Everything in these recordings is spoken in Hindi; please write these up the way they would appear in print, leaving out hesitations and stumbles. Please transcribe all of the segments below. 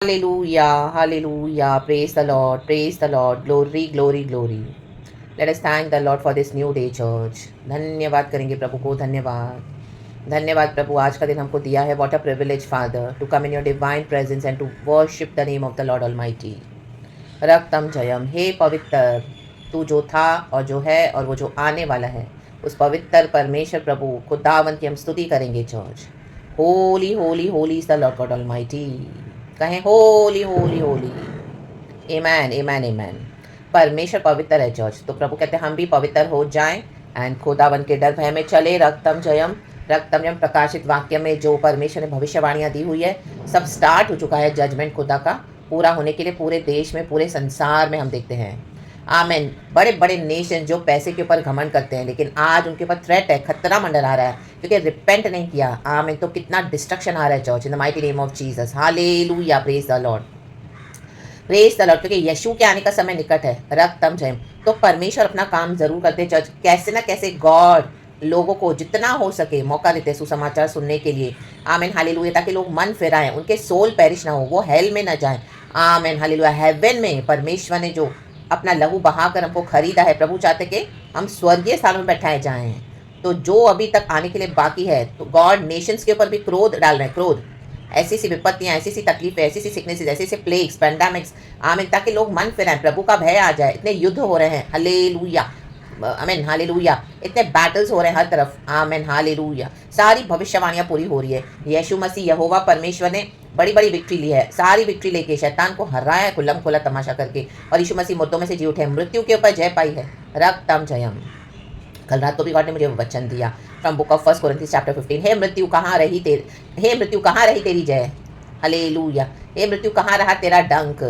Hallelujah, hallelujah. Praise the Lord. Glory, glory, glory. Let us thank the Lord for this new day, church. धन्यवाद करेंगे प्रभु को, धन्यवाद धन्यवाद प्रभु, आज का दिन हमको दिया है. What a privilege, Father, to come in your divine presence and to worship the name of the Lord Almighty. रक्तम Jayam. हे पवित्र, तू जो था और जो है और वो जो आने वाला है, उस पवित्र परमेश्वर प्रभु खुदावन की हम स्तुति करेंगे church. Holi Holi Holi is the Lord God almighty. कहें होली होली होली. एमैन एमैन एमैन. परमेश्वर पवित्र है चर्च, तो प्रभु कहते हैं हम भी पवित्र हो जाएं एंड खुदावन के डर भय में चले. रक्तम जयम. रक्तम जयम प्रकाशित वाक्य में जो परमेश्वर ने भविष्यवाणियाँ दी हुई है, सब स्टार्ट हो चुका है. जजमेंट खुदा का पूरा होने के लिए पूरे देश में, पूरे संसार में हम देखते हैं. आमेन. बड़े बड़े नेशन जो पैसे के ऊपर घमंड करते हैं, लेकिन आज उनके ऊपर थ्रेट है, खतरा मंडरा आ रहा है, क्योंकि रिपेंट नहीं किया. आमेन. तो कितना डिस्ट्रक्शन आ रहा है church, in the mighty name of Jesus. Hallelujah. Praise the Lord. Praise the Lord. क्योंकि यीशु के आने का समय निकट है. रक्तम जयम. तो परमेश्वर अपना काम जरूर करते चर्च. कैसे ना कैसे गॉड लोगों को जितना हो सके मौका देते सुसमाचार सुनने के लिए. आमेन. हालेलुया. ताकि लोग मन फिराएं, उनके सोल पेरिश ना हो, वो हेल में ना जाएं. आमेन. हालेलुया. हेवन में परमेश्वर ने जो अपना लहू बहाकर हमको खरीदा है, प्रभु चाहते कि हम स्वर्गीय स्थान में बैठाए जाएं. तो जो अभी तक आने के लिए बाकी है, तो गॉड नेशंस के ऊपर भी क्रोध डाल रहे हैं. क्रोध, ऐसी सी विपत्तियाँ, ऐसी सी तकलीफें, ऐसी सी सिकनेसेस, ऐसे से प्लेग्स, पैंडेमिक्स. आमीन. ताकि लोग मन फिराएं, प्रभु का भय आ जाए. इतने युद्ध हो रहे हैं. हालेलुया. आमीन. हालेलुया. इतने बैटल्स हो रहे हैं हर तरफ. आमीन. हालेलुया. सारी भविष्यवाणियाँ पूरी हो रही है. यीशु मसीह यहोवा परमेश्वर ने बड़ी बड़ी विक्ट्री ली है. सारी विक्ट्री लेके शैतान को हराया है, खुल्लम खुला तमाशा करके. और यीशु मसीह मुर्दों में से जी उठे, मृत्यु के ऊपर जय पाई है. रक्तम जयम. कल रात को भी गॉड ने मुझे वचन दिया फ्रॉम बुक ऑफ 1 कोरिन्थियंस चैप्टर 15. हे मृत्यु कहाँ रही तेरी जय. हालेलुया. हे मृत्यु कहाँ रहा तेरा डंक.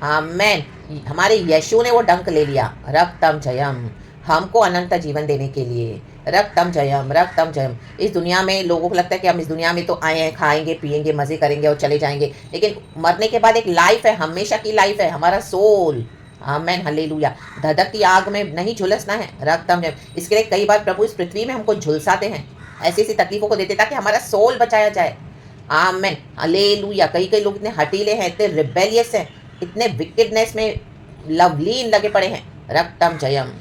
आमेन. हमारे यीशु ने वो डंक ले लिया. रक्तम जयम. हमको अनंत जीवन देने के लिए. रक्तम जयम. रक्तम जयम. इस दुनिया में लोगों को लगता है कि हम इस दुनिया में तो आए हैं, खाएंगे पिएंगे मजे करेंगे और चले जाएंगे, लेकिन मरने के बाद एक लाइफ है, हमेशा की लाइफ है. हमारा सोल. आमेन. हालेलुया. धधकती आग में नहीं झुलसना है. रक्तम जयम. इसके लिए कई बार प्रभु इस पृथ्वी में हमको झुलसाते हैं, ऐसी ऐसी तकलीफों को देते ताकि हमारा सोल बचाया जाए. आमेन. हालेलुया. कई कई लोग इतने हटीले हैं, इतने रिबेलियस हैं, इतने विकेडनेस में लवलीन लगे पड़े हैं. रक्तम जयम.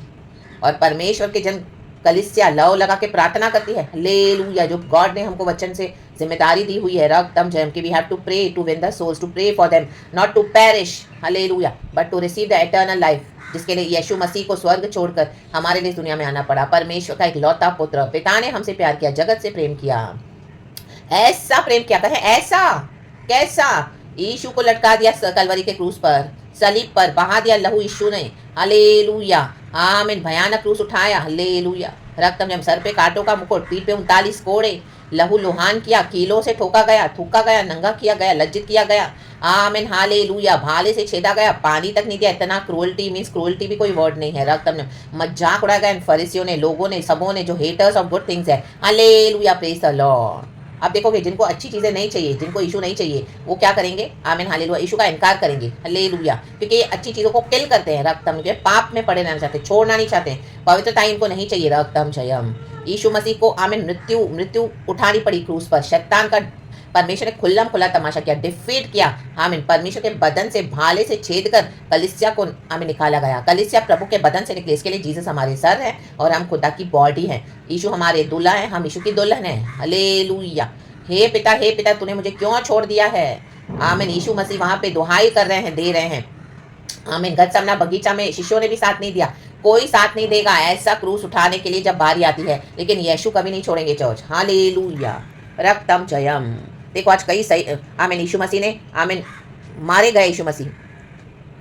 और परमेश्वर के जन कलिसिया लव लगा के प्रार्थना करती है. हालेलुया. जो गॉड ने हमको वचन से जिम्मेदारी दी हुई है. रक्तम जयम की we have to pray to win the souls, to pray for them, not to perish. Hallelujah. But to receive the eternal life, जिसके लिए यीशु मसीह को स्वर्ग छोड़कर हमारे लिए इस दुनिया में आना पड़ा. परमेश्वर का एक लौता पुत्र. पिता ने हमसे प्यार किया, जगत से प्रेम किया. ऐसा प्रेम किया. कहे ऐसा. कैसा. यीशु को लटका दिया कलवरी के क्रूस पर, सलीब पर बहा दिया लहू यीशु ने. हालेलुया. आमीन. भयानक क्रूस उठाया. हालेलुया. रक्तम जयम. सर पे कांटों का मुकुट, पीठ पे 39 कोड़े, लहू लुहान किया, कीलों से ठोका गया, थूका गया, नंगा किया गया, लज्जित किया गया. आमीन. हालेलुया. भाले से छेदा गया, पानी तक नहीं दिया. इतना क्रूअल्टी, मीन्स क्रूअल्टी भी कोई वर्ड नहीं है. रक्तम जयम. मजाक उड़ाया गया फरीसियों ने, लोगों ने, सबों ने, जो हेटर्स ऑफ गुड थिंग्स है. हालेलुया. Praise the Lord. आप देखोगे जिनको अच्छी चीज़ें नहीं चाहिए, जिनको यीशु नहीं चाहिए, वो क्या करेंगे. आमीन. हालेलुया. यीशु का इनकार करेंगे. हालेलुया. क्योंकि ये अच्छी चीज़ों को किल करते हैं. रक्तम के पाप में पड़े रहना चाहते हैं, छोड़ना नहीं चाहते हैं, पवित्रता इनको नहीं चाहिए. रक्तम जयम. यीशु मसीह को आमीन मृत्यु उठानी पड़ी क्रूस पर. शैतान का परमेश्वर ने खुल्लम खुला तमाशा किया, डिफीट किया. आमीन. परमेश्वर के बदन से भाले से छेद कर कलिसिया को आमीन निकाला गया. कलिसिया प्रभु के बदन से निकले. इसके लिए जीसस हमारे सर है और हम खुदा की बॉडी है. यीशु हमारे दूल्हा है, हम यीशु की दुल्हन है. हालेलुया. हे पिता तूने मुझे क्यों छोड़ दिया है. आमीन. यीशु मसीह वहां पे दुहाई कर रहे हैं, दे रहे हैं. आमीन. गतसमना बगीचा में शिष्यों ने भी साथ नहीं दिया, कोई साथ नहीं देगा ऐसा क्रूस उठाने के लिए जब बारी आती है, लेकिन यीशु कभी नहीं छोड़ेंगे चर्च. हालेलुया. रक्तम जयम. देखो आज कई सही. आमीन. यीशु मसीह ने आमीन मारे गए. यीशु मसीह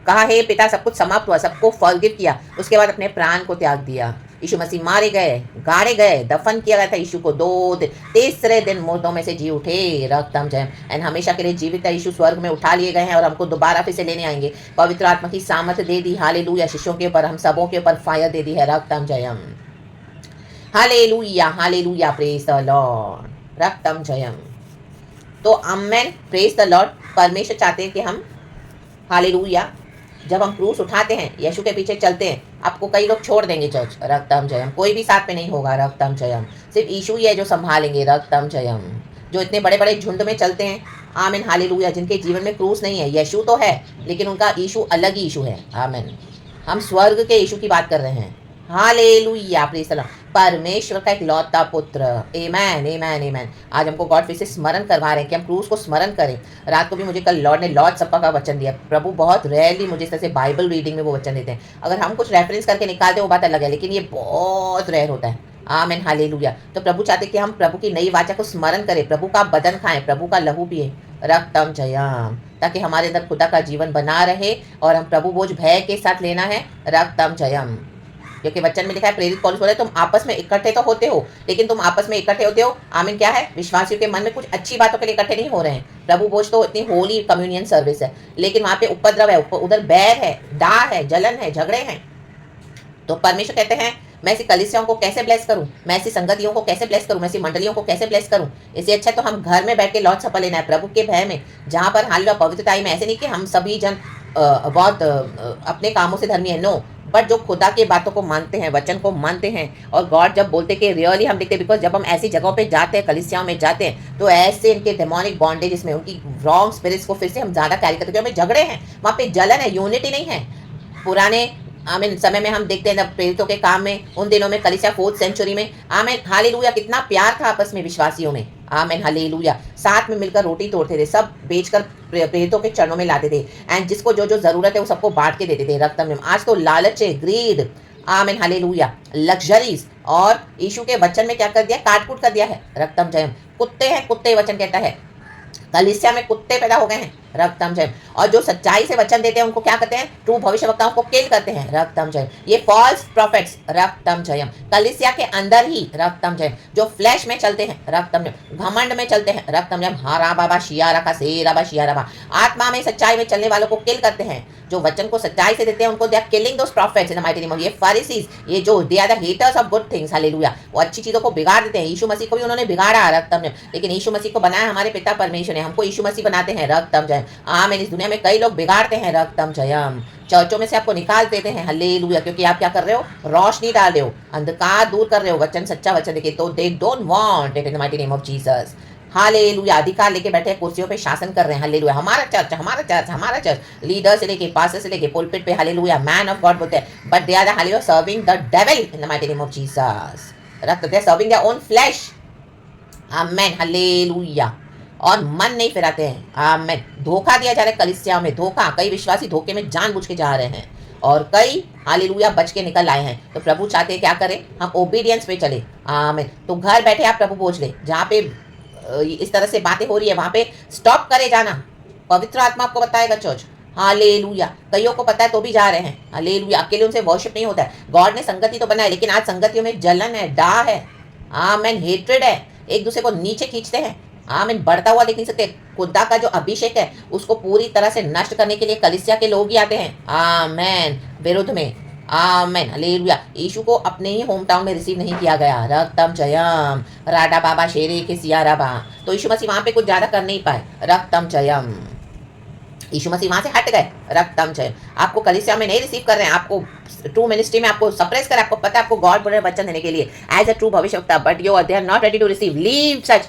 कहा हे पिता सब कुछ समाप्त हुआ, सबको फॉरगिव किया, उसके बाद अपने प्राण को त्याग दिया. यीशु मसीह मारे गए, गाड़े गए, दफन किया गया था यीशु को. 2 दिन, तीसरे दिन मुर्दों में से जी उठे. रक्तम जयम. एंड हमेशा के लिए जीवित है. यीशु स्वर्ग में उठा लिए गए हैं और हमको दोबारा फिर से लेने आएंगे. पवित्र आत्मा की सामर्थ दे दी. हालेलुया. शिष्यों के ऊपर, हम सबों के ऊपर फायर दे दी है. रक्तम जयम. Hallelujah. Hallelujah. Praise the lord. रक्तम जयम. तो आमेन. Praise the lord. परमेश्वर चाहते हैं कि हम हालेलुया जब हम क्रूस उठाते हैं, यीशु के पीछे चलते हैं, आपको कई लोग छोड़ देंगे चर्च. रक्तम जयम. कोई भी साथ में नहीं होगा. रक्तम जयम. सिर्फ यीशु ही है जो संभालेंगे. रक्तम जयम. जो इतने बड़े बड़े झुंड में चलते हैं, आमीन हालेलुया। जिनके जीवन में क्रूस नहीं है, यीशु तो है लेकिन उनका यीशु अलग ही यीशु है। आमीन। हम स्वर्ग के यीशु की बात कर रहे हैं। Hallelujah, praise the lord. परमेश्वर का इकलौता पुत्र। आमेन आमेन आमेन। आज हमको गॉड फिर से स्मरण करवा रहे हैं कि हम क्रूस को स्मरण करें। रात को भी मुझे कल लॉर्ड ने लॉर्ड सप्पा का वचन दिया। प्रभु बहुत रेयरली मुझे इस तरह से बाइबल रीडिंग में वो वचन देते हैं। अगर हम कुछ रेफरेंस करके निकालते वो बात अलग है, लेकिन ये बहुत रेयर होता है। आमीन हालेलुया। तो प्रभु चाहते कि हम प्रभु की नई वाचा को स्मरण करें, प्रभु का बदन खाएं, प्रभु का लहू पिए, रक्तम जयम, ताकि हमारे अंदर खुदा का जीवन बना रहे और हम प्रभु बोझ भय के साथ लेना है, रक्तम जयम। क्योंकि वचन में लिखा है, प्रेरित पौलुस बोले तुम आपस में इकट्ठे तो होते हो, लेकिन तुम आपस में इकट्ठे होते हो, आमीन क्या है, विश्वासियों के मन में कुछ अच्छी बातों के लिए इकट्ठे नहीं हो रहे हैं। प्रभु बोझ तो इतनी होली कम्युनियन सर्विस है, लेकिन वहां पे उपद्रव है, उधर बैर है, डाह है, जलन है, झगड़े हैं। तो परमेश्वर कहते हैं मैं ऐसी कलीसियाओं को कैसे ब्लेस करूं, मैं ऐसी संगतियों को कैसे ब्लेस करूं, मैं ऐसी मंडलियों को कैसे ब्लेस करूं। इससे अच्छा तो हम घर में बैठ के लॉर्ड सप्पर लेना है, प्रभु के भय में, जहां पर हाल पवित्रताई में। ऐसे नहीं कि हम सभी जन बहुत अपने कामों से धर्मी है, नो, बट जो खुदा की बातों को मानते हैं, वचन को मानते हैं, और गॉड जब बोलते कि रियली हम देखते हैं, बिकॉज जब हम ऐसी जगहों पे जाते हैं, कलीसियाओं में जाते हैं, तो ऐसे इनके डेमोनिक बॉन्डेज में उनकी रॉन्ग स्पिरिट्स को फिर से हम ज़्यादा कैरी करते हैं। हमें झगड़े हैं, वहाँ पे जलन है, यूनिटी नहीं है। पुराने आमीन समय में हम देखते हैं प्रेरितों के काम में, उन दिनों में कलीसिया 4th सेंचुरी में, आमीन हालेलुया, कितना प्यार था आपस में विश्वासियों में, आमीन हालेलुया। साथ में मिलकर रोटी तोड़ते थे, सब बेचकर प्रेरितों के चरणों में लाते थे, एंड जिसको जो जो जरूरत है वो सबको बांट के देते थे, रक्तम में। आज तो लालच है, ग्रीड, आमीन हालेलुया, लग्जरीज, और यीशु के वचन में क्या कर दिया, काटकूट कर दिया है, रक्तम जयम। कुत्ते हैं, कुत्ते वचन कहता है, कलीसिया में कुत्ते पैदा हो गए हैं, रक्तम जयम। और जो सच्चाई से वचन देते हैं उनको क्या करते हैं, ट्रू भविष्यवक्ताओं को किल करते हैं, रक्तम जयम। ये फॉल्स प्रॉफिट्स, रक्तम जयम, कलीसिया के अंदर ही, रक्तम जयम। जो फ्लैश में चलते हैं, रक्तम जयम, घमंड में चलते हैं, रक्तम जयम, हारा बाबा शिया रखा से राबा शिया राबा, आत्मा में सच्चाई में चलने वालों को किल करते हैं। जो वचन को सच्चाई से देते हैं उनको they are killing those prophets in the mighty name of. ये फरीसीज, ये जो they are the haters of good things, hallelujah, वो अच्छी चीजों को बिगाड़ देते हैं। यीशु मसीह को भी उन्होंने बिगाड़ा, रक्तम जयम, लेकिन यीशु मसीह को बनाया हमारे पिता परमेश्वर ने, हमको यीशु मसीह बनाते हैं, रक्तम जयम। आमीन। इस दुनिया में कई लोग बिगाड़ते हैं, रक्तम जयम, चर्चों में से आपको निकाल देते हैं, हालेलुया, क्योंकि आप क्या कर रहे हो, रोशनी डाल रहे हो, अंधकार दूर कर रहे हो, वचन सच्चा वचन देके, तो they don't want it in the mighty name of Jesus, hallelujah. अधिकार लेके बैठे कुर्सियों पे शासन कर रहे हैं, हालेलुया, हमारा चर्च हमारा चर्च हमारा चर्च, लीडर से लेके पास्टर से लेके पुलपिट पे, हालेलुया, मैन ऑफ गॉड बोलते हैं, but they are the hallelujah serving the devil in the mighty name of Jesus, रक्त they serving their own flesh, amen, hallelujah, और मन नहीं फिराते हैं, आमेन। धोखा दिया जा रहा है कलीसिया में, धोखा, कई विश्वासी धोखे में जानबूझ के जा रहे हैं, और कई हालेलुया बच के निकल आए हैं। तो प्रभु चाहते हैं क्या करें, हम ओबीडियंस पे चले, आमेन। तो घर बैठे आप प्रभु बोझ ले, जहाँ पे इस तरह से बातें हो रही है वहां पे स्टॉप करे जाना, पवित्र आत्मा आपको बताएगा चर्च, हालेलुया। कईयों को पता है तो भी जा रहे हैं, हालेलुया। अकेले उनसे वर्शिप नहीं होता है, गॉड ने संगति तो बनाई, लेकिन आज संगतियों में जलन है, डाह है, आमीन, हेट्रेड है, एक दूसरे को नीचे खींचते हैं, आमीन। बढ़ता हुआ देख नहीं सकते। खुदा का जो अभिषेक है उसको पूरी तरह से नष्ट करने के लिए कलीसिया के लोग ही आते हैं, आमीन, विरुद्ध में, आमीन, हालेलुया। यीशु को अपने ही होम टाउन में रिसीव नहीं किया गया, रक्तम जयम, राडा बाबा शेरे के सियारा बा। तो यीशु मसीह वहां पे कुछ ज्यादा कर नहीं पाए, रक्तम जयम। यीशु मसीह वहां से हट गए, रक्तम जयम। आपको कलीसिया में नहीं रिसीव कर रहे हैं, आपको ट्रू मिनिस्ट्री में आपको सप्रेस कर, आपको पता है आपको गॉड बोल रहे वचन देने के लिए एज अ ट्रू भविष्यवक्ता, but you are they are not ready to receive, leave such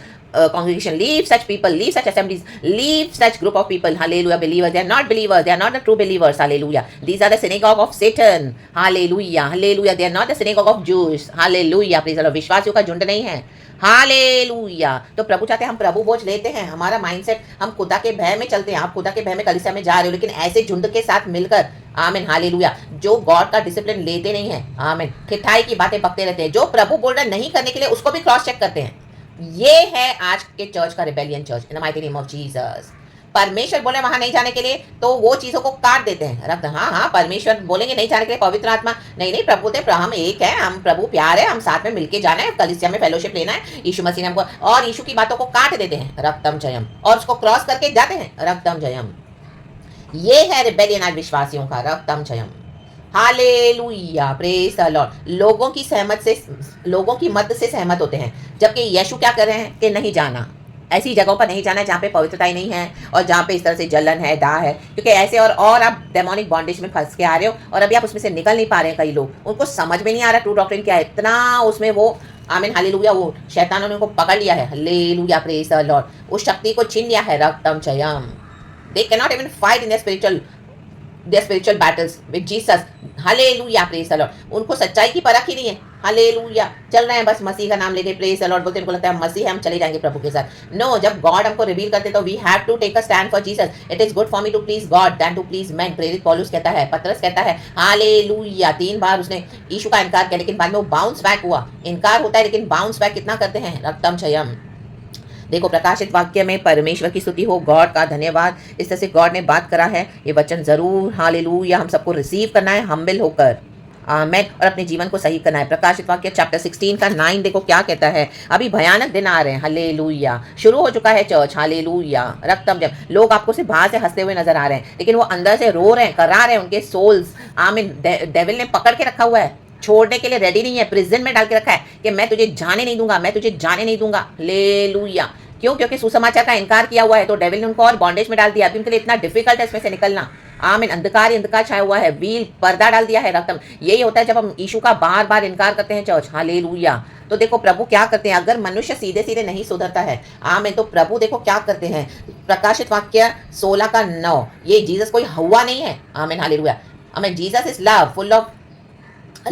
congregation, leave such people, leave such assemblies, leave such group of people, hallelujah. Believers, they are not believers, they are not the true believers, hallelujah. These are the synagogue of Satan, hallelujah, hallelujah. They are not the synagogue of Jews, hallelujah, praise the Lord. विश्वासियों का झुंड नहीं है, हालेलुया। तो प्रभु चाहते हैं हम प्रभु बोझ लेते हैं, हमारा माइंडसेट, हम खुदा के भय में चलते हैं। आप खुदा के भय में कलीसिया में जा रहे हो, लेकिन ऐसे झुंड के साथ मिलकर, आमीन, हालेलुया, जो गॉड का डिसिप्लिन लेते नहीं है, आमीन, ठिठाई की बातें बकते रहते हैं, जो प्रभु बोल रहे नहीं करने के लिए उसको भी क्रॉस चेक करते हैं। ये है आज के चर्च का rebellion church, in the mighty name of Jesus. परमेश्वर बोले वहां नहीं जाने के लिए, तो वो चीजों को काट देते हैं, रक्त, हाँ हाँ, परमेश्वर बोलेंगे नहीं जाने के लिए, पवित्र आत्मा नहीं नहीं, प्रभु थे, हम एक है, हम प्रभु प्यार है, हम साथ में मिलके जाना है, कलीसिया में फेलोशिप लेना है, यीशु मसीह ने हमको, और यीशु की बातों को काट देते हैं, रक्तम जयम, और उसको क्रॉस करके जाते हैं, रक्तम जयम। ये है रिबेलियन आज विश्वासियों का, रक्तम जयम, हालेलुया, प्रेज द लॉर्ड। लोगों की सहमत से, लोगों की मत से सहमत होते हैं, जबकि यीशु क्या कर रहे हैं कि नहीं जाना, ऐसी जगहों पर नहीं जाना है जहाँ पे पवित्रता ही नहीं है, और जहाँ पे इस तरह से जलन है, डाह है, क्योंकि ऐसे और आप डेमोनिक बॉन्डेज में फंस के आ रहे हो, और अभी आप उसमें से निकल नहीं पा रहे हैं। कई लोग, उनको समझ में नहीं आ रहा ट्रू डॉक्ट्रिन क्या है, इतना उसमें वो आमीन हालेलुया। वो शैतानों ने उनको पकड़ लिया है, हालेलुया, प्रेज द लॉर्ड। उस शक्ति को छीन लिया है, रक्तम जयम। They can not even fight in their spiritual battles with Jesus. Hallelujah, praise the lord. उनको सच्चाई की परख ही नहीं है, हालेलुया। चल रहे हैं बस मसीह का नाम लेके, प्रेज द लॉर्ड बोलते, उनको लगता है मसीह है, हम चले जाएंगे प्रभु के साथ। नो, जब गॉड हमको रिवील करते तो we have to take a stand for Jesus. It is good for me to please God then to please man. प्रेरित पौलुस कहता है, पतरस कहता है, हालेलुया। 3 बार उसने यीशु का इनकार किया, लेकिन बाद में वो बाउंस बैक हुआ। इनकार होता है लेकिन बाउंस बैक कितना करते हैं, रक्तम जयम। देखो, प्रकाशित वाक्य में परमेश्वर की स्तुति हो, गॉड का धन्यवाद। इस तरह से गॉड ने बात करा है, ये वचन जरूर हालेलुया हम सबको रिसीव करना है, हम्बल होकर, आमेन, और अपने जीवन को सही करना है। प्रकाशित वाक्य चैप्टर 16 का 9 देखो क्या कहता है। अभी भयानक दिन आ रहे हैं, हालेलुया। शुरू हो चुका है चर्च, हालेलुया, रक्तम जब लोग आपको सिर्फ बाहर से हंसते हुए नजर आ रहे हैं, लेकिन वो अंदर से रो रहे हैं, करा रहे हैं, उनके सोल्स, आमीन, डेविल ने पकड़ के रखा हुआ है, छोड़ने के लिए रेडी नहीं है, प्रिजन में डाल के रखा है कि मैं तुझे जाने नहीं दूंगा, मैं तुझे जाने नहीं दूंगा, हालेलुया। क्यों? क्योंकि सुसमाचार का इनकार किया हुआ है, तो डेविल ने उनको और बॉन्डेज में डाल दिया। अभी उनके लिए इतना डिफिकल्ट है इसमें से निकलना, आमीन। अंधकार ही अंधकार छाया हुआ है, व्हील पर्दा डाल दिया है, रक्तम। यही होता है जब हम यीशु का बार बार इनकार करते हैं चर्च, हालेलुया। तो देखो प्रभु क्या करते हैं, अगर मनुष्य सीधे सीधे नहीं सुधरता है, आमीन, तो प्रभु देखो क्या करते हैं। प्रकाशित वाक्य 16 का 9, ये जीसस कोई हवा नहीं है, आमीन, हालेलुया, आमीन। Jesus is love, full of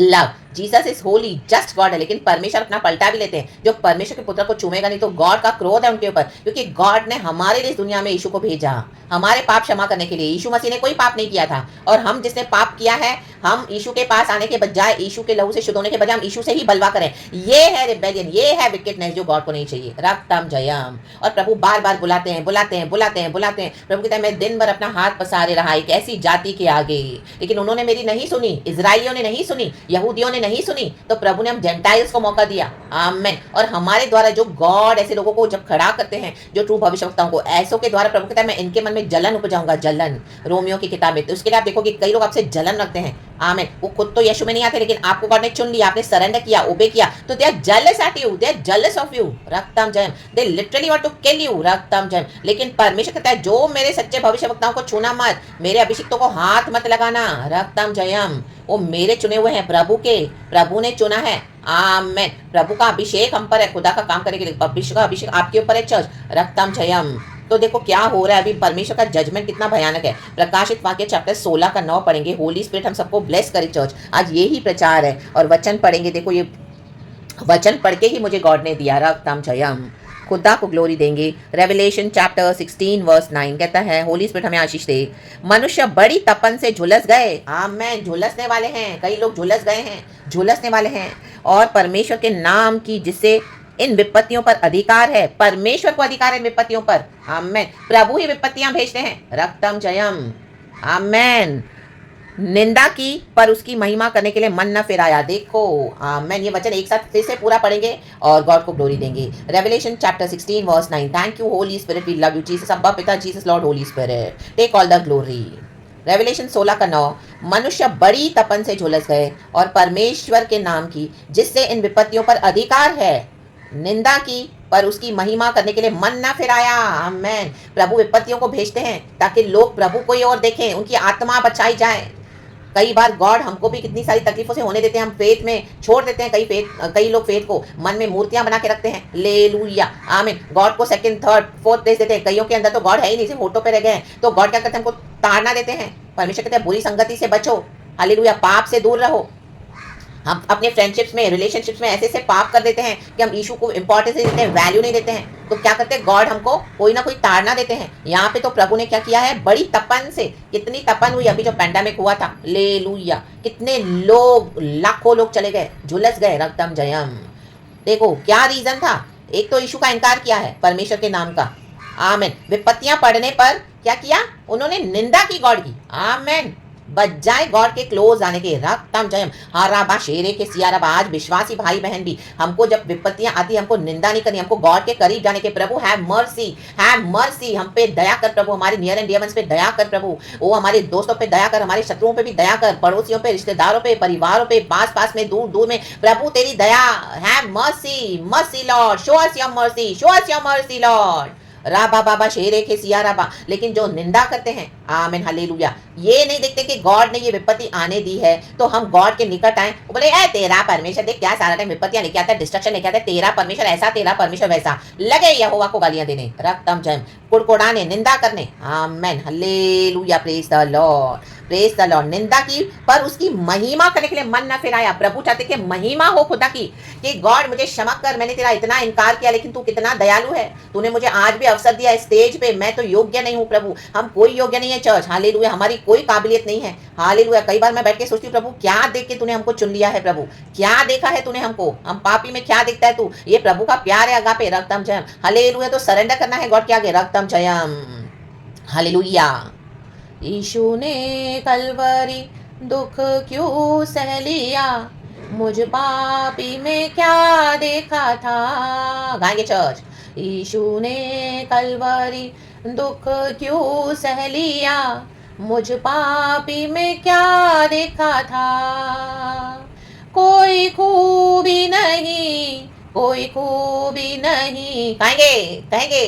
love. Jesus is Holi, just God है, लेकिन परमेश्वर अपना पलटा भी लेते हैं। जो परमेश्वर के पुत्र को चूमेगा नहीं तो गॉड का क्रोध है उनके ऊपर, क्योंकि गॉड ने हमारे लिए इस दुनिया में यीशु को भेजा, हमारे पाप क्षमा करने के लिए। यीशु मसीह ने कोई पाप नहीं किया था, और हम जिसने पाप किया है, हम यीशु के पास आने के बजाय, यीशु के लहू से शुद्ध होने के बजाय हम यीशु से ही बलवा करें। ये है रिबेलियन, ये है विकेटनेस जो गॉड को नहीं चाहिए, रक्तम जयम। और प्रभु बार बार बुलाते हैं, बुलाते हैं, बुलाते हैं, बुलाते हैं। प्रभु कहते हैं, मैं दिन भर अपना हाथ पसारे रहा एक ऐसी जाति के आगे, लेकिन उन्होंने मेरी नहीं सुनी, इजराइलियों ने नहीं सुनी, यहूदियों ने नहीं सुनी, तो प्रभु ने हम जेंटाइल्स को मौका दिया, आमेन। और हमारे द्वारा जो गॉड ऐसे लोगों को जब खड़ा करते हैं, जो ट्रू भविष्यवक्ताओं को, ऐसों के द्वारा प्रभु कहता है मैं इनके मन में जलन उपजाऊंगा, जलन, रोमियो की किताब में। तो उसके लिए आप देखो कि कई लोग आपसे जलन रखते हैं, आमेन। वो खुद तो यीशु में नहीं आते, लेकिन आपको गॉड ने चुन लिया, आपने सरेंडर किया, ओबे किया, तो they are jealous at you, they are jealous of you, रक्तम जयम। They literally want to kill you, रक्तम जयम। लेकिन परमेश्वर कहता है जो मेरे सच्चे भविष्यवक्ताओं को छूना मत, मेरे अभिषिक्तों को हाथ मत लगाना, रक्तम जयम। वो मेरे चुने हुए हैं, प्रभु के, प्रभु ने चुना है, आमेन। प्रभु का अभिषेक हम पर है, खुदा का काम करने के लिए अभिषेक आपके ऊपर है चर्च, रक्तम जयम। तो देखो क्या हो रहा है अभी, परमेश्वर का जजमेंट कितना भयानक है। प्रकाशित वाक्य चैप्टर 16 का 9 पढ़ेंगे। होली स्पिरिट हम सबको ब्लेस करे चर्च, आज यही प्रचार है। और वचन पढ़ेंगे, देखो ये वचन पढ़ के ही मुझे गॉड ने दिया, रक्तम जयम, खुदा को ग्लोरी देंगे। रेवलेशन चैप्टर 16 वर्स 9 कहता है, होली स्पिरिट हमें आशीष दे, मनुष्य बड़ी तपन से झुलस गए, आमेन। झुलसने वाले हैं, कई लोग झुलस गए हैं, झुलसने वाले हैं, और परमेश्वर के नाम की जिससे इन विपत्तियों पर अधिकार है, परमेश्वर को अधिकार है इन विपत्तियों पर, आमेन। प्रभु ही विपत्तियां भेजते हैं, रक्तम जयम, आमेन। निंदा की पर उसकी महिमा करने के लिए मन न फिराया, देखो, आमेन। ये वचन एक साथ फिर से पूरा पढ़ेंगे और गॉड को ग्लोरी देंगे। Revelation chapter 16 verse 9, thank you Holy Spirit, we love you Jesus, अब्बा पिता, Jesus Lord, Holy Spirit, take all the glory. Revelation 16 का 9, मनुष्य बड़ी तपन से झुलस गए और परमेश्वर के नाम की जिससे इन विपत्तियों पर अधिकार है, निंदा की पर उसकी महिमा करने के लिए मन ना फिराया, आमेन। प्रभु विपत्तियों को भेजते हैं ताकि लोग प्रभु को ही और देखें, उनकी आत्मा बचाई जाए। कई बार गॉड हमको भी कितनी सारी तकलीफों से होने देते हैं, हम फेथ में छोड़ देते हैं, कई लोग फेथ को मन में मूर्तियां बना के रखते हैं, लेलुया, आमीन। गॉड को सेकंड थर्ड फोर्थ प्लेस देते हैं, कईयों के अंदर तो गॉड है ही नहीं, सिर्फ फोटो पे रह गए हैं। तो गॉड क्या करते हैं, हमको ताड़ना देते हैं। परमेश्वर कहते हैं बुरी संगति से बचो, हालेलुया, पाप से दूर रहो। हम अपने फ्रेंडशिप्स में, रिलेशनशिप्स में ऐसे पाप कर देते हैं कि हम यीशु को इंपॉर्टेंस नहीं देते हैं, वैल्यू नहीं देते हैं। तो क्या करते हैं, गॉड हमको कोई ना कोई ताड़ना देते हैं। यहाँ पे तो प्रभु ने क्या किया है, बड़ी तपन से, कितनी तपन हुई अभी जो पैंडेमिक हुआ था, लेलुया, कितने लोग, लाखों लोग चले गए, झुलस गए, रक्तम जयम। देखो क्या रीजन था, एक तो यीशु का इनकार किया है, परमेश्वर के नाम का, आमेन। विपत्तियां पड़ने पर क्या किया, उन्होंने निंदा की गॉड की, आमेन, बजाय गॉड के क्लोज आने के, रक्तम जयम। हाराबा शेरे के सियाराबा, आज विश्वासी भाई बहन भी, हमको जब विपत्तियां आती, हमको निंदा नहीं करनी, हमको गॉड के करीब जाने के। प्रभु हैव मर्सी, हम पे दया कर प्रभु, हमारे नियर एंड डियर वंस पे दया कर प्रभु, वो हमारे दोस्तों पे दया कर, हमारे शत्रुओं पे भी दया कर, पड़ोसियों पे, रिश्तेदारों पे, परिवारों पे, पास पास में, दूर दूर में, प्रभु तेरी दया, have mercy, mercy lord, show us your mercy, show us your mercy lord, राबा बाबा शेरे के सिया राबा। लेकिन जो निंदा करते हैं, आमीन हालेलुया, ये नहीं देखते कि गॉड ने ये विपत्ति आने दी है तो हम गॉड के निकट आए, बोले ए तेरा परमेश्वर देख क्या सारा टाइम विपत्तियां लेके आता है, डिस्ट्रक्शन लेके आता है, तेरा परमेश्वर ऐसा, तेरा परमेश्वर वैसा, लगे यहोवा को गालियां देने, रक्तम जम, कुड़कुड़ाने, निंदा करने। आमीन hallelujah, praise the Lord, praise the Lord. निंदा की पर उसकी महिमा करने के लिए मन न फिराया। प्रभु चाहते कि महिमा हो खुदा की, कि गॉड मुझे क्षमा कर, मैंने तेरा इतना इनकार किया लेकिन तू कितना दयालु है, तूने मुझे आज भी अवसर दिया स्टेज पे, मैं तो योग्य नहीं हूँ प्रभु, हम कोई योग्य नहीं है चर्च, हालेलुया, हमारी कोई काबिलियत नहीं है, हालेलुया। कई बार मैं बैठ के सोचती हूँ प्रभु क्या देख के तूने हमको चुन लिया है, प्रभु क्या देखा है तूने हमको, हम पापी में क्या देखता है तू, ये प्रभु का प्यार है अगापे, रक्तम जयम, हालेलुया। तो सरेंडर करना है गॉड के आगे, रक्तम जयम, हालेलुया। यीशु ने कलवरी दुख क्यों सह लिया, मुझ पापी में क्या देखा था, गाएंगे चर्च। यीशु ने कलवरी दुख क्यों सह लिया, मुझ पापी में क्या देखा था, कोई खूबी नहीं, कोई खूबी नहीं, गाएंगे कहेंगे,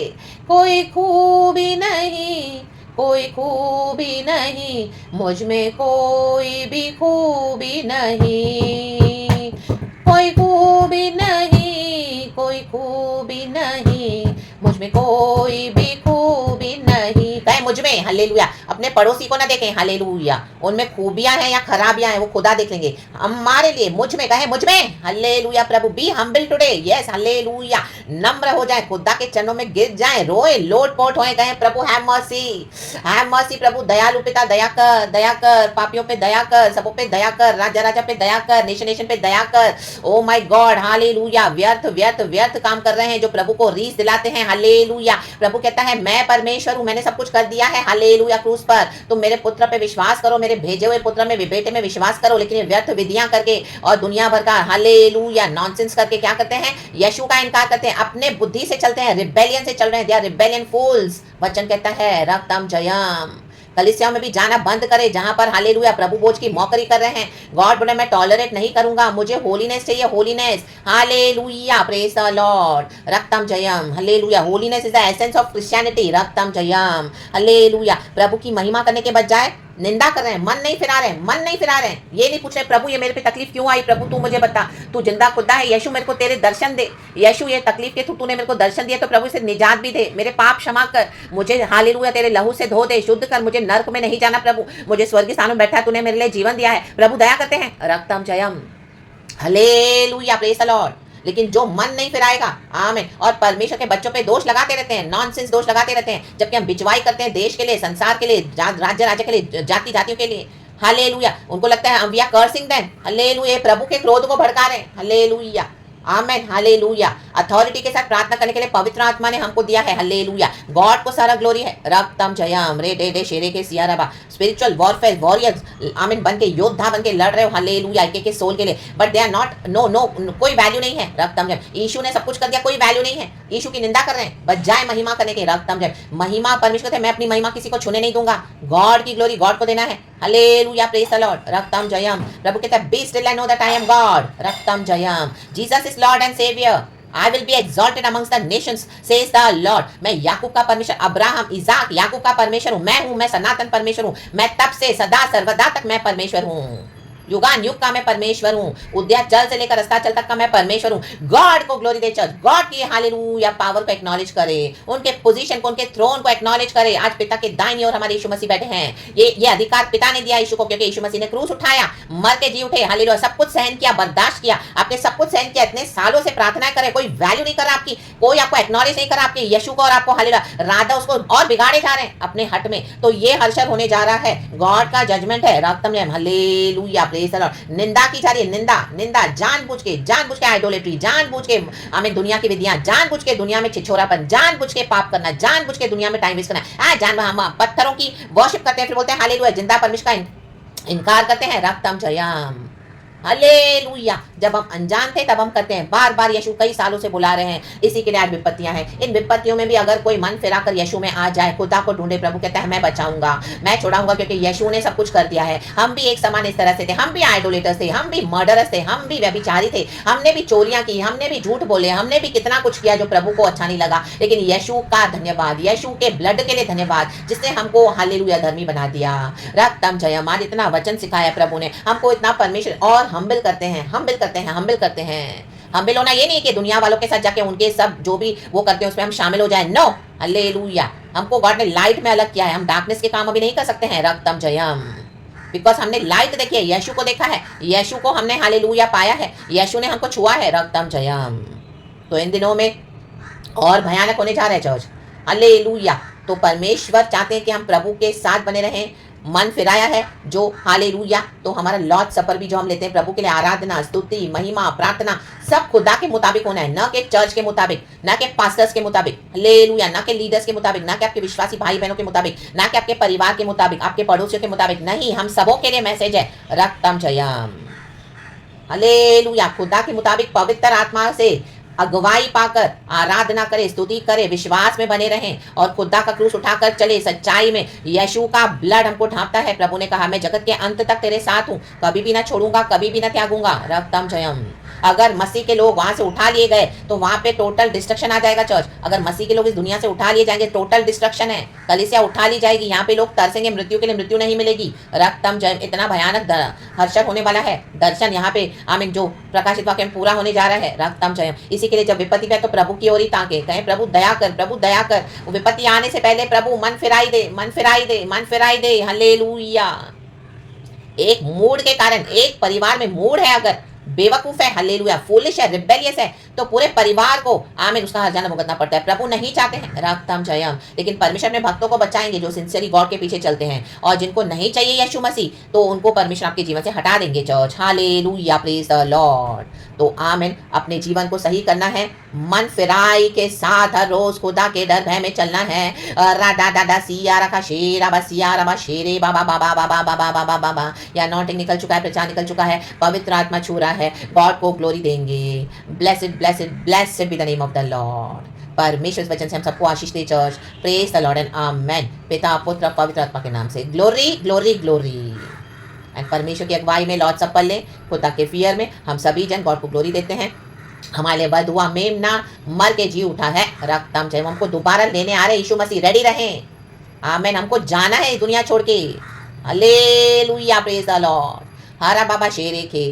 कोई खूबी नहीं, कोई खूबी नहीं, मुझ में कोई भी खूबी नहीं, कोई खूबी नहीं, कोई खूबी नहीं, मुझ में कोई भी खूबी नहीं, कहे मुझ में, हालेलुया। अपने पड़ोसी को ना देखें, हालेलुया, उनमें खूबियां हैं या खराबियां हैं वो खुदा देख लेंगे, हमारे लिए मुझ में, कहे मुझ में, hallelujah. Prabhu be humble today, yes hallelujah, नम्र हो जाए, खुदा के चरणों में गिर जाए, रोए लोटपोट होए, कहे प्रभु हैव मर्सी, हैव मर्सी, प्रभु दयालु पिता दया कर, दया कर, पापियों पे दया कर, सबों पे दया कर, राजा राजा पे दया कर, नेशन नेशन पे दया कर। Oh my God, hallelujah. व्यर्थ व्यर्थ व्यर्थ काम कर रहे हैं जो प्रभु को रीस दिलाते हैं, हालेलुया। प्रभु कहता है मैं परमेश्वर हूं, मैंने सब कुछ कर दिया है, हालेलुया, क्रूस पर। तुम मेरे पुत्र पे विश्वास करो, मेरे भेजे हुए पुत्र में, बेटे में विश्वास करो, लेकिन ये व्यर्थ विधियां करके और दुनिया भर का हालेलुया नॉनसेंस करके क्या करते हैं, यीशु का इनकार करते हैं, अपने बुद्धि से चलते हैं, रिबेलियन से चल रहे हैं, दे आर रिबेलियन फूल्स। वचन कहता है रक्तम जयम, कलीसिया में भी जाना बंद करे जहां पर हालेलुया प्रभु बोझ की मौकरी कर रहे हैं। गॉड बोले मैं टॉलरेट नहीं करूंगा, मुझे होलीनेस चाहिए, holiness, hallelujah, praise the lord, रक्तम जयम, hallelujah. Holiness is the essence of Christianity, रक्तम जयम, हालेलुया। प्रभु की महिमा करने के बजाय निंदा कर रहे हैं, मन नहीं फिरा रहे हैं, मन नहीं फिरा रहे हैं, ये नहीं पूछ रहे प्रभु ये मेरे पे तकलीफ क्यों आई, प्रभु तू मुझे बता, तू जिंदा खुदा है, यीशु मेरे को तेरे दर्शन दे, यीशु ये तकलीफ के तूने मेरे को दर्शन दिया तो प्रभु इसे निजात भी दे, मेरे पाप क्षमा कर, मुझे हालेलुया तेरे लहू से धो दे, शुद्ध कर, मुझे नर्क में नहीं जाना प्रभु, मुझे स्वर्गीय स्थान में बैठा तूने मेरे लिए जीवन दिया है, प्रभु दया करते हैं, रक्तम जयम, हालेलुया, प्रेज द लॉर्ड। लेकिन जो मन नहीं फिराएगा, आमीन, और परमेश्वर के बच्चों पे दोष लगाते रहते हैं, नॉनसेंस दोष लगाते रहते हैं, जबकि हम बिचवाई करते हैं देश के लिए, संसार के लिए, राज्य राज्य के लिए, जाति जातियों के लिए, हालेलुया। उनको लगता है we are cursing them, hallelujah, प्रभु के क्रोध को भड़का रहे हैं, हालेलुया, आमेन, हालेलुया। अथॉरिटी के साथ प्रार्थना करने के लिए पवित्र आत्मा ने हमको दिया है, हालेलुया। गॉड को सारा ग्लोरी है, रक्तम जयम, रे डे डे शेरे के सिया रबा। स्पिरिचुअल वॉरफेयर वॉरियर्स, आमीन, बन के योद्धा बन के लड़ रहे हो, हालेलुया, के सोल के लिए, but they are not, no no, कोई वैल्यू नहीं है, रक्तम जयम। यीशु ने सब कुछ कर दिया, कोई वैल्यू नहीं है, यीशु की निंदा कर रहे हैं बजाय महिमा करने के, रक्तम जयम। महिमा परमेश्वर कहते हैं मैं अपनी महिमा किसी को छूने नहीं दूंगा, गॉड की ग्लोरी गॉड को देना है, हालेलुया, प्रेज द लॉर्ड, रक्तम जयम। प्रभु कहता है be still and know that I am God, रक्तम जयम। Jesus is lord and saviour, I will be exalted amongst the nations, says the Lord। मैं याकूब का परमेश्वर, अब्राहम, इजाक, याकूब का परमेश्वर हूँ, मैं सनातन परमेश्वर हूँ, मैं तब से सदा सर्वदा तक मैं परमेश्वर हूँ, युगान युग का मैं परमेश्वर हूँ, उद्याचल से लेकर अस्ताचल तक का मैं परमेश्वर हूँ। गॉड को ग्लोरी दे चर्च, गॉड की हालेलुया पावर को एक्नॉलेज करे, उनके पोजीशन को, उनके थ्रोन को एक्नॉलेज करे। आज पिता के दाहिनी ओर हमारे यीशु मसीह बैठे हैं, ये अधिकार पिता ने दिया यीशु को, क्योंकि यीशु मसीह ने क्रूस उठाया, मर के जी उठे, हालेलुया, सब कुछ सहन किया, बर्दाश्त किया, आपने सब कुछ सहन किया, इतने सालों से प्रार्थना करे, कोई वैल्यू नहीं करा आपकी, कोई आपको एक्नॉलेज नहीं करा आपके यीशु को, और आपको हालेलुया राधा उसको और बिगाड़े जा रहे हैं अपने हट में, तो ये हर्षर होने जा रहा है, गॉड का जजमेंट है, रक्तम ने, हालेलुया, प्रेज द लॉर्ड। निंदा की जा रही है, निंदा निंदा, जानबूझ के आइडोलेट्री, जानबूझ के हमें दुनिया की विधियां, जानबूझ के दुनिया में छिछोरापन, जानबूझ के पाप करना, जानबूझ के दुनिया में टाइम वेस्ट करना, जान हम पत्थरों की वर्शिप करते हैं, फिर बोलते हैं हालेलुया, जिंदा परमेश्वर का इनकार करते हैं, रक्तम जयम, हालेलुया। जब हम अनजान थे तब हम करते हैं, बार बार यीशु कई सालों से बुला रहे हैं, इसी के लिए आज विपत्तियां हैं। इन विपत्तियों में भी अगर कोई मन फिराकर यीशु में आ जाए, खुदा को ढूंढे, प्रभु कहता है मैं बचाऊंगा, मैं छुड़ाऊंगा, क्योंकि यीशु ने सब कुछ कर दिया है। हम भी एक समान इस तरह से थे, हम भी आइडोलेटर्स थे, हम भी मर्डरर्स थे, हम भी व्यभिचारी थे, हमने भी चोरियां की, हमने भी झूठ बोले, हमने भी कितना कुछ किया जो प्रभु को अच्छा नहीं लगा। लेकिन यीशु का धन्यवाद, यीशु के ब्लड के लिए धन्यवाद, जिसने हमको हालेलुया धर्मी बना दिया। रक्तम जयम। आज इतना वचन सिखाया प्रभु ने हमको, इतना परमेश्वर, और हम्बल करते हैं, हम्बल करते हैं, हम्बल करते हैं। हम्बल होना ये नहीं कि दुनिया वालों के साथ जाके उनके सब जो भी वो करते हैं उसमें हम शामिल हो जाए। No, hallelujah. हमको गॉड ने लाइट में अलग किया है, हम डार्कनेस के काम अभी नहीं कर सकते हैं। रक्तम जयम। बिकॉज हमने लाइट देखी है, यीशु को देखा है, यीशु को हमने हालेलुया पाया है, यीशु ने हमको छुआ है। रक्तम जयम। तो इन दिनों में और भयानक होने जा रहे हैं चर्च। हालेलुया। तो परमेश्वर चाहते हैं कि हम प्रभु के साथ बने रहें। मन फिराया है जो, हालेलुया। तो हमारा लॉर्ड सपर भी जो हम लेते हैं प्रभु के लिए, आराधना, स्तुति, महिमा, प्रार्थना, सब खुदा के मुताबिक होना है, न कि चर्च के मुताबिक, न कि पास्टर्स के मुताबिक, हालेलुया, न कि लीडर्स के मुताबिक, न कि आपके विश्वासी भाई बहनों के मुताबिक, न कि आपके परिवार के मुताबिक, आपके पड़ोसियों के मुताबिक। नहीं, हम सबों के लिए मैसेज है। रक्तम जयम। हालेलुया। खुदा के मुताबिक पवित्र आत्मा से अगुवाई पाकर आराधना करे, स्तुति करे, विश्वास में बने रहें और खुदा का क्रूस उठाकर चले सच्चाई में। यीशु का ब्लड हमको ढांपता है। प्रभु ने कहा मैं जगत के अंत तक तेरे साथ हूँ, कभी भी ना छोड़ूंगा, कभी भी ना त्यागूंगा। रक्तम जयम। अगर मसीह के लोग वहां से उठा लिए गए तो वहां पे टोटल डिस्ट्रक्शन आ जाएगा चर्च। अगर मसीह के लोग इस दुनिया से उठा लिए जाएंगे, टोटल डिस्ट्रक्शन है, कलीसिया उठा ली जाएगी। यहाँ पे लोग तरसेंगे मृत्यु के लिए, मृत्यु नहीं मिलेगी। रक्तम जयम। इतना भयानक हर्षक होने वाला है दर्शन यहाँ पे, आमीन, जो प्रकाशित वाक्य में पूरा होने जा रहा है। रक्तम जयम। इसी के लिए जब विपत्ति है तो प्रभु की ओर ही ताके, कहें प्रभु दया कर, प्रभु दया कर। विपत्ति आने से पहले प्रभु मन फिराई दे, मन फिराई दे, मन फिराई दे। हालेलुया। एक मूड के कारण, एक परिवार में मूड है, अगर बेवकूफ है, हालेलुया, फूलिश है, रिबेलियस है, तो पूरे परिवार को, आमीन, उसका हर्जाना भुगतना पड़ता है। प्रभु नहीं चाहते हैं। रक्तम जयम। लेकिन परमेश्वर अपने भक्तों को बचाएंगे जो सिंसियरली गॉड के पीछे चलते हैं, और जिनको नहीं चाहिए यीशु मसीह, तो उनको परमेश्वर आपके जीवन से हटा देंगे church. Hallelujah, praise the Lord. तो आमीन, अपने जीवन को सही करना है, मन फिराई के साथ हर रोज खुदा के डर भय में चलना है। राडा डाडा सिया रखा शेरा बसिया रबा शेरे बाबा बाबा बाबा बाबा बाबा बाबा। या नॉटिंग निकल चुका है, प्रचार निकल चुका है, पवित्र आत्मा छू रहा है, गॉड को ग्लोरी देंगे। Blessed blessed blessed be the name of the lord. परमेश्वर इस वचन से हम सबको आशीष दे church. Praise the lord and amen. पिता, पुत्र, पवित्र आत्मा के नाम से ग्लोरी ग्लोरी ग्लोरी। एंड परमेश्वर की अगुवाई में लॉर्ड सपर ले, खुदा के फियर में हम सभी जन गॉड को ग्लोरी देते हैं। हमारे वध हुआ मेमना मर के जी उठा है। रक्तम जयम। हमको दोबारा लेने आ रहे यीशु मसीह, रेडी रहें। आमेन। हमको जाना है दुनिया छोड़ के। Hallelujah, praise the Lord. हरा बाबा शेरे के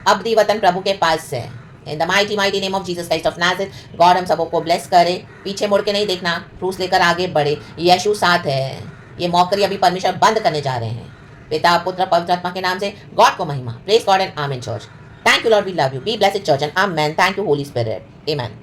अब्दी वतन प्रभु के पास है। इन the mighty mighty name of Jesus Christ of Nazareth, God हम सबको को ब्लेस करे। पीछे मुड़ के नहीं देखना, क्रूस लेकर आगे बढ़े, यीशु साथ है। ये मौकरी अभी परमेश्वर बंद करने जा रहे हैं। पिता, पुत्र, पवित्र आत्मा के नाम से गॉड को महिमा। Praise God and amen church. Thank you Lord, we love you, be blessed church and amen. Thank you Holy Spirit, amen.